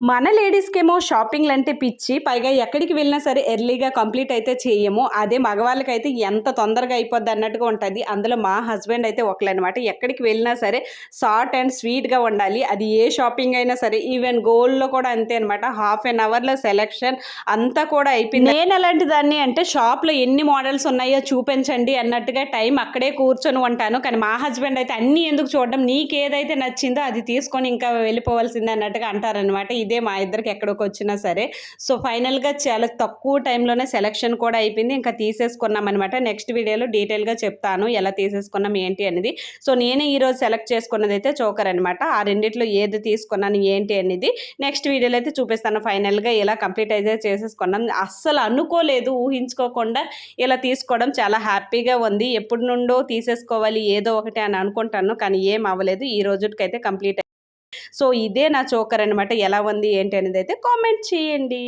మన లేడీస్‌కేమో షాపింగ్‌లంటే పిచ్చి. పైగా ఎక్కడికి వెళ్ళినా సరే ఎర్లీగా కంప్లీట్ అయితే చెయ్యము. అదే మగవాళ్ళకైతే ఎంత తొందరగా అయిపోద్ది అన్నట్టుగా ఉంటది. అందులో మా హస్బెండ్ అయితే ఒకళ్ళనమాట. ఎక్కడికి వెళ్ళినా సరే షార్ట్ అండ్ స్వీట్‌గా ఉండాలి. అది ఏ షాపింగ్ అయినా సరే ఈవెన్ గోల్డ్‌లో కూడా అంతే అనమాట. హాఫ్ ఎన్ అవర్‌లో సెలక్షన్ అంతా కూడా అయిపోయింది. నేనెలాంటి దాన్ని అంటే షాప్‌లో ఎన్ని మోడల్స్ ఉన్నాయో చూపించండి అన్నట్టుగా టైం అక్కడే కూర్చొని ఉంటాను. కానీ మా హస్బెండ్ అయితే అన్నీ ఎందుకు చూడడం, నీకేదైతే నచ్చిందో అది తీసుకొని ఇంకా వెళ్ళిపోవాల్సిందే అన్నట్టుగా అంటారనమాట. ఇదే మా ఇద్దరికి ఎక్కడికొచ్చినా సరే. సో, ఫైనల్‌గా చాలా తక్కువ టైంలోనే సెలక్షన్ కూడా అయిపోయింది. ఇంకా తీసేసుకున్నామనమాట. నెక్స్ట్ వీడియోలో డీటెయిల్‌గా చెప్తాను ఎలా తీసేసుకున్నాం ఏంటి అనేది. సో, నేనే ఈరోజు సెలెక్ట్ చేసుకున్నదైతే చోకర్ అనమాట. ఆ రెండిట్లో ఏది తీసుకున్నాను ఏంటి అనేది నెక్స్ట్ వీడియోలో అయితే చూపిస్తాను. ఫైనల్‌గా ఇలా కంప్లీట్ అయితే చేసేసుకున్నాం. అస్సలు అనుకోలేదు, ఊహించుకోకుండా ఇలా తీసుకోవడం చాలా హ్యాపీగా ఉంది. ఎప్పటి నుండో తీసేసుకోవాలి ఏదో ఒకటి అని అనుకుంటాను. కానీ ఏం అవ్వలేదు. ఈ రోజుటికైతే కంప్లీట్. సో, ఇదే నా చోకర్ అనమాట. ఎలా ఉంది ఏంటి అనేదైతే కామెంట్ చేయండి.